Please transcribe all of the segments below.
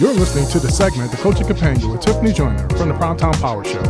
You're listening to the segment The Coaching Companion with Tiffany Joyner from the Primetime Power Show.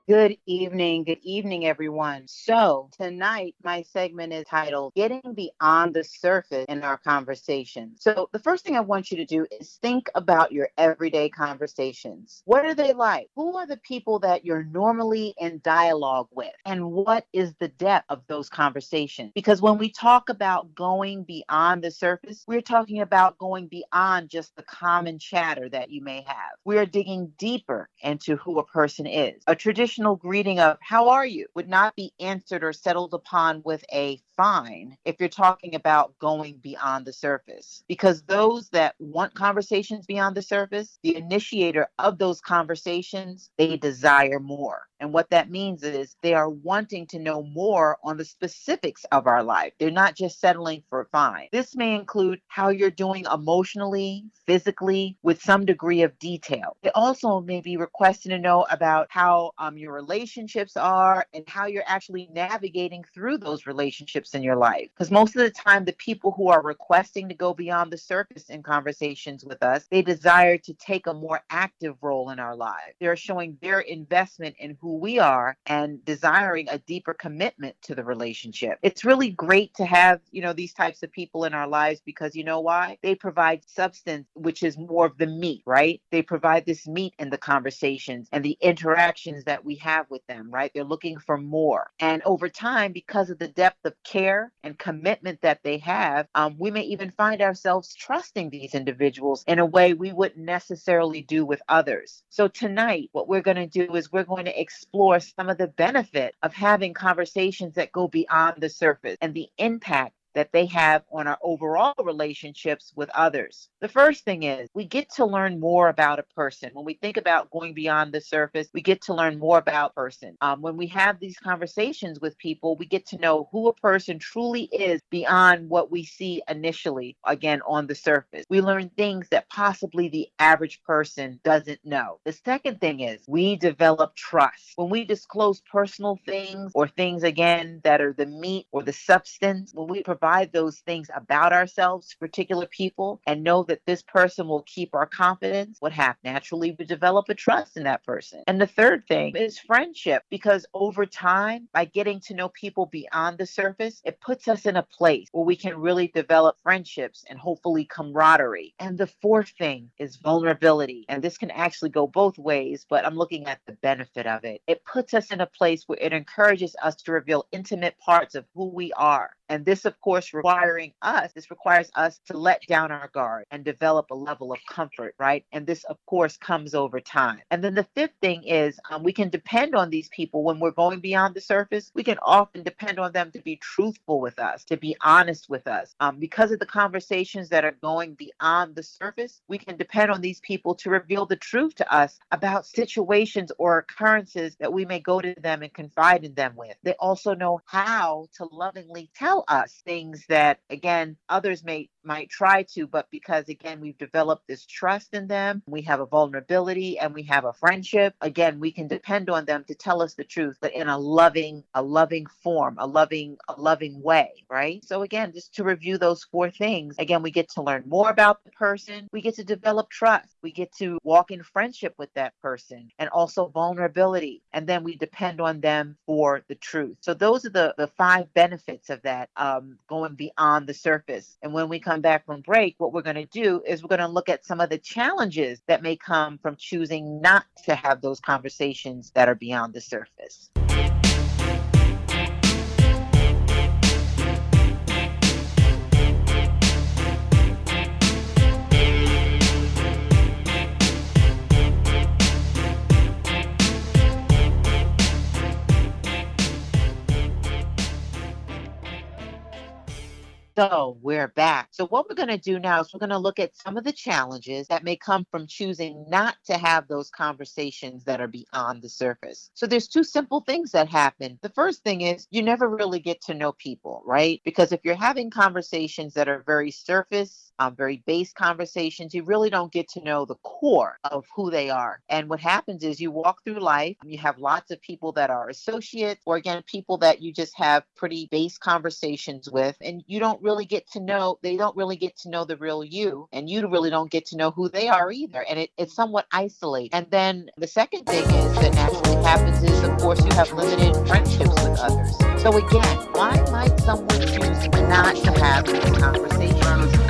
Good evening, everyone. So tonight, my segment is titled Getting Beyond the Surface in Our Conversations. So the first thing I want you to do is think about your everyday conversations. What are they like? Who are the people that you're normally in dialogue with? And what is the depth of those conversations? Because when we talk about going beyond the surface, we're talking about going beyond just the common chatter that you may have. We're digging deeper into who a person is. A traditional greeting of "How are you?" would not be answered or settled upon with a "fine" if you're talking about going beyond the surface. Because those that want conversations beyond the surface, the initiator of those conversations, they desire more. And what that means is they are wanting to know more on the specifics of our life. They're not just settling for fine. This may include how you're doing emotionally, physically, with some degree of detail. It also may be requesting to know about how your relationships are and how you're actually navigating through those relationships in your life. Because most of the time, the people who are requesting to go beyond the surface in conversations with us, they desire to take a more active role in our lives. They're showing their investment in who we are and desiring a deeper commitment to the relationship. It's really great to have, these types of people in our lives because you know why? They provide substance, which is more of the meat, right? They provide this meat in the conversations and the interactions that we have with them, right? They're looking for more. And over time, because of the depth of care and commitment that they have, we may even find ourselves trusting these individuals in a way we wouldn't necessarily do with others. So tonight, what we're going to do is we're going to explore some of the benefit of having conversations that go beyond the surface and the impact that they have on our overall relationships with others. The first thing is we get to learn more about a person. When we think about going beyond the surface, we get to learn more about a person. When we have these conversations with people, we get to know who a person truly is beyond what we see initially, again, on the surface. We learn things that possibly the average person doesn't know. The second thing is we develop trust. When we disclose personal things or things, again, that are the meat or the substance, when we provide those things about ourselves to particular people and know that this person will keep our confidence, what happens? Naturally, we develop a trust in that person. And the third thing is friendship, because over time, by getting to know people beyond the surface, it puts us in a place where we can really develop friendships and hopefully camaraderie. And the fourth thing is vulnerability. And this can actually go both ways, but I'm looking at the benefit of it. It puts us in a place where it encourages us to reveal intimate parts of who we are. And this, of course, requires us to let down our guard and develop a level of comfort, right? And this, of course, comes over time. And then the fifth thing is we can depend on these people when we're going beyond the surface. We can often depend on them to be truthful with us, to be honest with us. Because of the conversations that are going beyond the surface, we can depend on these people to reveal the truth to us about situations or occurrences that we may go to them and confide in them with. They also know how to lovingly tell us things that, again, others might try to, but because, again, we've developed this trust in them, we have a vulnerability and we have a friendship, again, we can depend on them to tell us the truth, but in a loving form, a loving way, right? So again, just to review those four things, again, we get to learn more about the person, we get to develop trust, we get to walk in friendship with that person, and also vulnerability, and then we depend on them for the truth. So those are the five benefits of that, going beyond the surface. And when we come back from break, what we're going to do is we're going to look at some of the challenges that may come from choosing not to have those conversations that are beyond the surface. So we're back. So what we're going to do now is we're going to look at some of the challenges that may come from choosing not to have those conversations that are beyond the surface. So there's two simple things that happen. The first thing is you never really get to know people, right? Because if you're having conversations that are very surface very base conversations. You really don't get to know the core of who they are. And what happens is you walk through life, you have lots of people that are associates, or again, people that you just have pretty base conversations with, and you don't really get to know, they don't really get to know the real you, and you really don't get to know who they are either. And it's somewhat isolated. And then the second thing is that naturally happens is, of course, you have limited friendships with others. So again, why might someone choose not to have these conversations?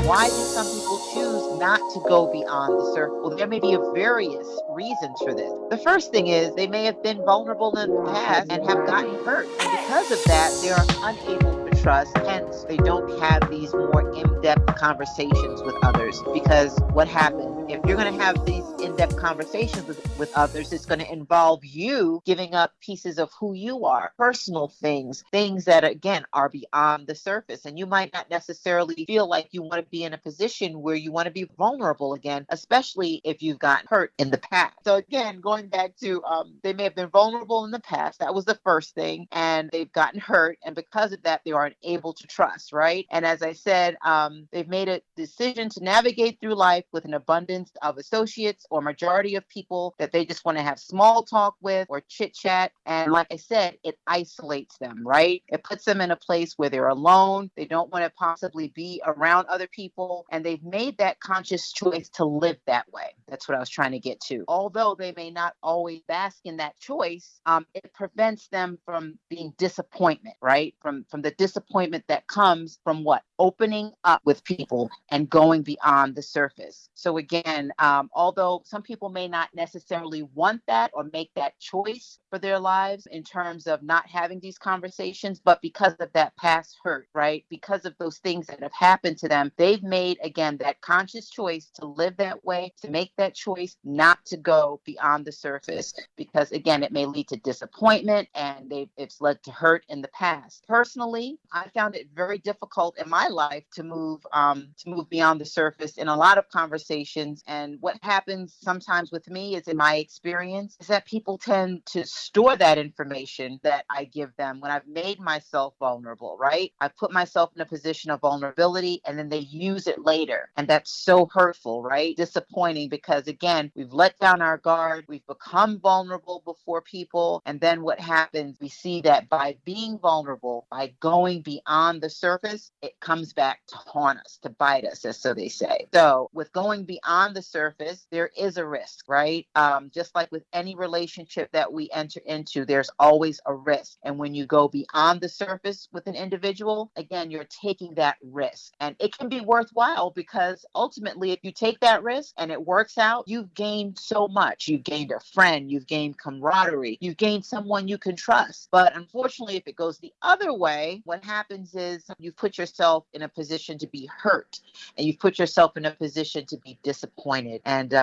Why do some people choose not to go beyond the surface? Well, there may be various reasons for this. The first thing is they may have been vulnerable in the past and have gotten hurt. And because of that, they are unable to trust. Hence, they don't have these more in-depth conversations with others. Because what happens? If you're going to have these in-depth conversations with others, it's going to involve you giving up pieces of who you are, personal things that, again, are beyond the surface. And you might not necessarily feel like you want to be in a position where you want to be vulnerable again, especially if you've gotten hurt in the past. So again, going back to they may have been vulnerable in the past. That was the first thing. And they've gotten hurt. And because of that, they aren't able to trust, right? And as I said, they've made a decision to navigate through life with an abundance of associates or majority of people that they just want to have small talk with or chit chat. And like I said, it isolates them, right? It puts them in a place where they're alone. They don't want to possibly be around other people. And they've made that conscious choice to live that way. That's what I was trying to get to. Although they may not always bask in that choice, it prevents them from being disappointment, right? From the disappointment that comes from what? Opening up with people and going beyond the surface. So again, although some people may not necessarily want that or make that choice for their lives in terms of not having these conversations, but because of that past hurt, right? Because of those things that have happened to them, they've made, again, that conscious choice to live that way, to make that choice not to go beyond the surface, because again, it may lead to disappointment and it's led to hurt in the past. Personally, I found it very difficult in my life to move beyond the surface in a lot of conversations. And what happens sometimes with me is, in my experience, is that people tend to store that information that I give them when I've made myself vulnerable, right? I put myself in a position of vulnerability and then they use it later. And that's so hurtful, right? Disappointing, because again, we've let down our guard. We've become vulnerable before people. And then what happens? We see that by being vulnerable, by going beyond the surface, it comes back to haunt us, to bite us, as so they say. So with going beyond the surface, there is a risk, right? Just like with any relationship that we enter into, there's always a risk. And when you go beyond the surface with an individual, again, you're taking that risk. And it can be worthwhile, because ultimately, if you take that risk and it works out, you've gained so much. You've gained a friend, you've gained camaraderie, you've gained someone you can trust. But unfortunately, if it goes the other way, what happens is you've put yourself in a position to be hurt, and you've put yourself in a position to be disappointed. And,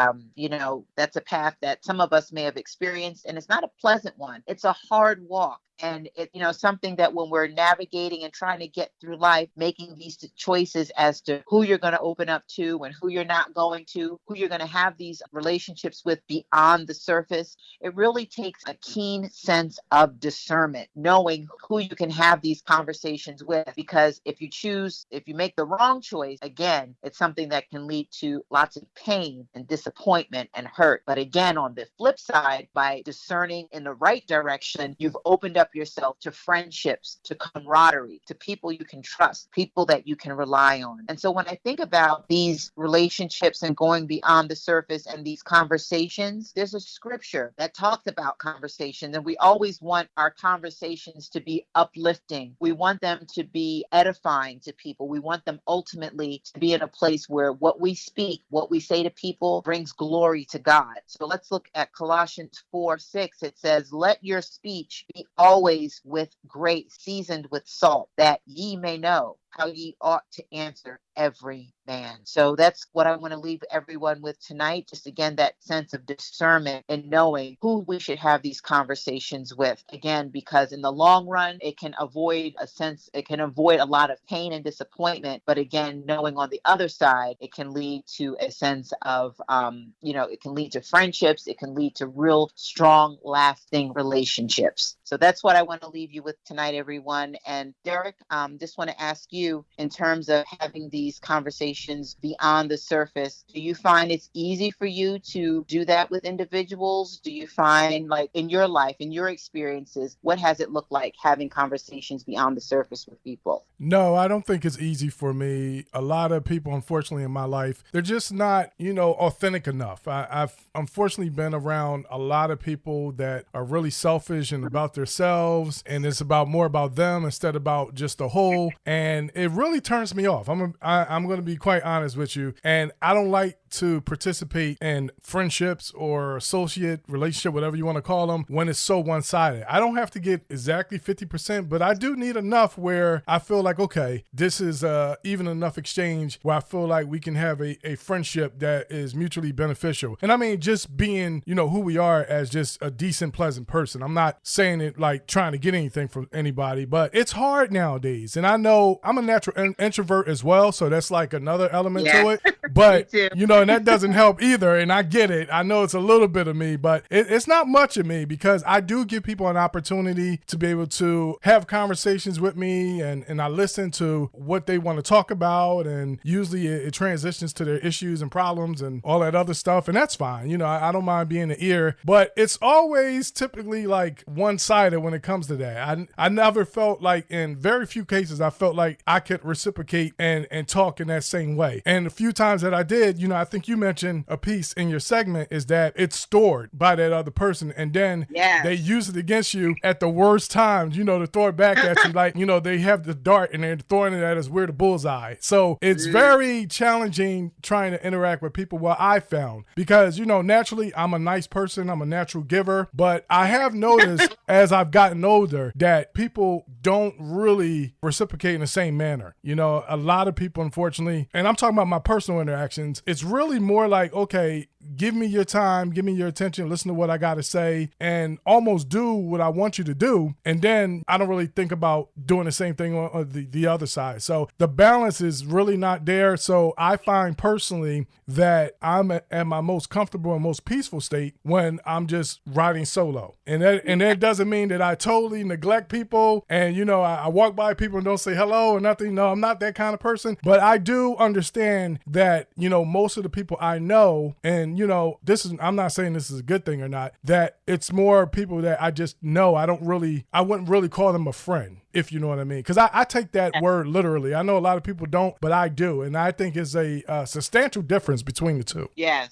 that's a path that some of us may have experienced, and it's not a pleasant one. It's a hard walk. And something that when we're navigating and trying to get through life, making these choices as to who you're going to open up to and who you're not going to, who you're going to have these relationships with beyond the surface, it really takes a keen sense of discernment, knowing who you can have these conversations with. Because if you make the wrong choice, again, it's something that can lead to lots of pain and disappointment and hurt. But again, on the flip side, by discerning in the right direction, you've opened up yourself to friendships, to camaraderie, to people you can trust, people that you can rely on. And so when I think about these relationships and going beyond the surface and these conversations, there's a scripture that talks about conversations, and we always want our conversations to be uplifting. We want them to be edifying to people. We want them ultimately to be in a place where what we speak, what we say to people brings glory to God. So let's look at Colossians 4:6. It says, "Let your speech be always with grace, seasoned with salt, that ye may know how ye ought to answer every man." So that's what I want to leave everyone with tonight. Just again, that sense of discernment and knowing who we should have these conversations with. Again, because in the long run, it can avoid a lot of pain and disappointment. But again, knowing on the other side, it can lead to a sense of, it can lead to friendships. It can lead to real strong, lasting relationships. So that's what I want to leave you with tonight, everyone. And Derek, just want to ask you, you in terms of having these conversations beyond the surface? Do you find it's easy for you to do that with individuals? Do you find, like, in your life, in your experiences, what has it looked like having conversations beyond the surface with people? No, I don't think it's easy for me. A lot of people, unfortunately, in my life, they're just not, authentic enough. I've unfortunately been around a lot of people that are really selfish and about themselves, and it's more about them instead about just the whole. And it really turns me off. I'm going to be quite honest with you, and I don't like to participate in friendships or associate relationship, whatever you want to call them, when it's so one-sided. I don't have to get exactly 50%, but I do need enough where I feel like, okay, this is even enough exchange where I feel like we can have a friendship that is mutually beneficial. And I mean, just being, who we are as just a decent, pleasant person. I'm not saying it like trying to get anything from anybody, but it's hard nowadays. And I know I'm a natural introvert as well, so that's like another element to it. But, and that doesn't help either. And I get it. I know it's a little bit of me, but it's not much of me, because I do give people an opportunity to be able to have conversations with me, and I listen to what they want to talk about. And usually it transitions to their issues and problems and all that other stuff. And that's fine. I don't mind being the ear, but it's always typically like one-sided when it comes to that. I never felt like, in very few cases, I felt like I could reciprocate and talk in that same way. And a few times that I did, I think you mentioned a piece in your segment, is that it's stored by that other person, and then they use it against you at the worst times, to throw it back at you. Like, they have the dart and they're throwing it at us where the bullseye. So it's very challenging trying to interact with people, what I found, because, naturally I'm a nice person. I'm a natural giver, but I have noticed as I've gotten older that people don't really reciprocate in the same manner. A lot of people, unfortunately, and I'm talking about my personal interactions, it's really more like, okay, give me your time, give me your attention, listen to what I got to say, and almost do what I want you to do. And then I don't really think about doing the same thing on the other side. So the balance is really not there. So I find personally that I'm at my most comfortable and most peaceful state when I'm just riding solo. And that doesn't mean that I totally neglect people and, I walk by people and don't say hello or nothing. No, I'm not that kind of person. But I do understand that, most of the people I know, and, I'm not saying this is a good thing or not, that it's more people that I just know. I wouldn't really call them a friend, if you know what I mean. Because I take that word literally. I know a lot of people don't, but I do. And I think it's a substantial difference between the two. Yes.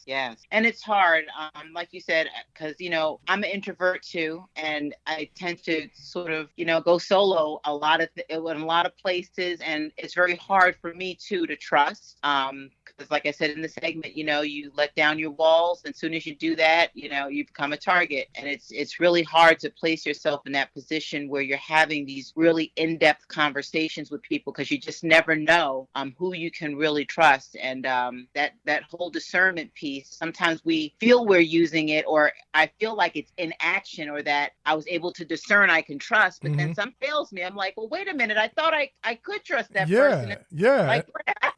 And it's hard, like you said, because, I'm an introvert too. And I tend to sort of, go solo in a lot of places. And it's very hard for me too to trust. Because like I said in the segment, you let down your walls. And as soon as you do that, you become a target. And it's really hard to place yourself in that position where you're having these really in-depth conversations with people, because you just never know who you can really trust. And that whole discernment piece, sometimes we feel we're using it, or I feel like it's in action, or that I was able to discern I can trust, but then some fails me. I'm like, well, wait a minute. I thought I could trust that person. Yeah,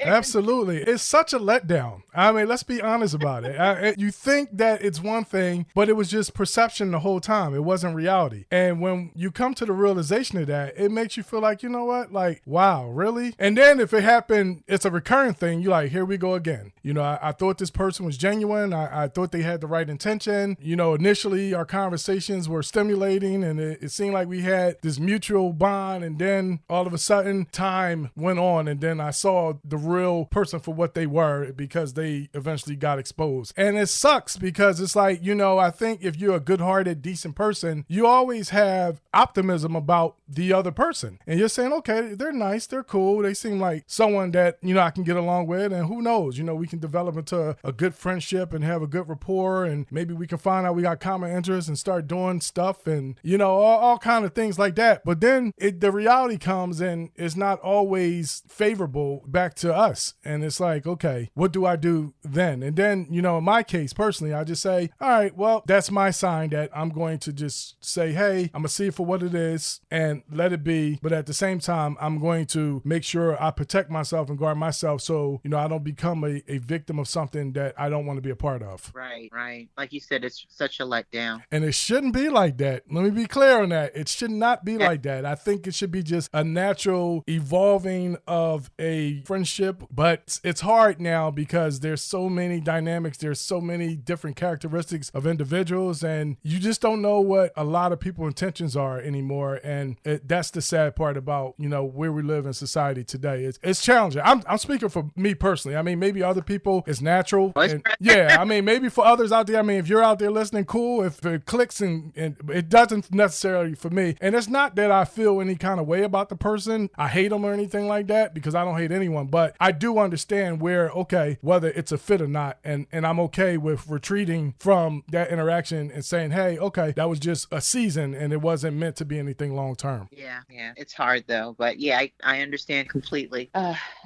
absolutely. It's such a letdown. I mean, let's be honest about it. You think that it's one thing, but it was just perception the whole time. It wasn't reality. And when you come to the realization of that, it makes you feel like, you know what? Like, wow, really? And then if it happened, it's a recurring thing. You're like, here we go again. I thought this person was genuine. I thought they had the right intention. Initially our conversations were stimulating and it seemed like we had this mutual bond. And then all of a sudden time went on, and then I saw the real person for what they were, because they eventually got exposed. And it sucks, because it's like, I think if you're a good-hearted, decent person, you always have optimism about the other person. And you're saying, okay, they're nice, they're cool, they seem like someone that, I can get along with, and who knows, we can develop into a good friendship and have a good rapport, and maybe we can find out we got common interests and start doing stuff and, all kind of things like that. But then the reality comes, and it's not always favorable back to us. And it's like, okay, okay, what do I do then? And then, you know, in my case personally, I just say, all right, well, that's my sign that I'm going to just say, hey, I'm gonna see it for what it is and let it be. But at the same time, I'm going to make sure I protect myself and guard myself so, you know, I don't become a victim of something that I don't want to be a part of. Right. Like you said, it's such a letdown. And it shouldn't be like that. Let me be clear on that. It should not be like that. I think it should be just a natural evolving of a friendship. But it's hard now because there's so many dynamics. There's so many different characteristics of individuals. And you just don't know what a lot of people's intentions are anymore. And that's the sad part about, you know, where we live in society today. It's challenging. I'm speaking for me personally. I mean, maybe other people, it's natural. And, yeah, I mean, maybe for others out there, I mean, if you're out there listening, cool. If it clicks and it doesn't necessarily for me. And it's not that I feel any kind of way about the person. I hate them or anything like that because I don't hate anyone. But I do understand where, okay, whether it's a fit or not. And I'm okay with retreating from that interaction and saying, hey, okay, that was just a season and it wasn't meant to be anything long term. Yeah. It's hard though. But yeah, I understand completely.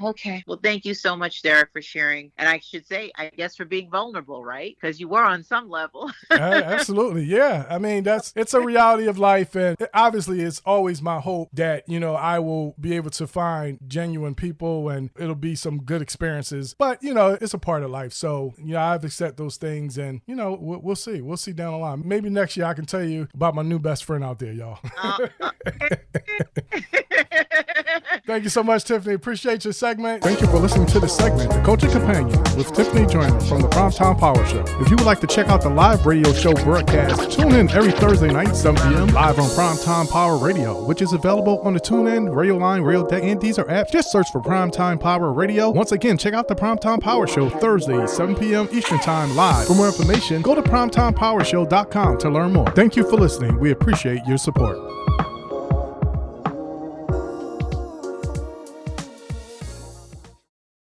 Okay. Well, thank you so much, Derek, for sharing. And I should say, I guess, for being vulnerable, right? Because you were on some level. Absolutely. Yeah. I mean, it's a reality of life. And obviously, it's always my hope that, you know, I will be able to find genuine people and it'll be some good experiences. But, you know, it's a part of life. So, you know, I've accepted those things and, you know, we'll see. We'll see down the line. Maybe next year I can tell you about my new best friend out there, y'all. Thank you so much, Tiffany. Appreciate your segment. Thank you for listening to this segment, The Coaching Companion, with Tiffany Joyner from the Primetime Power Show. If you would like to check out the live radio show broadcast, tune in every Thursday night, 7 p.m. live on Primetime Power Radio, which is available on the TuneIn, Radio Line, Radio Deck, and Deezer apps. Just search for Primetime Power Radio. Once again, check out the Primetime Power Show Thursday, 7 p.m. Eastern Time live. For more information, go to primetimepowershow.com to learn more. Thank you for listening. We appreciate your support.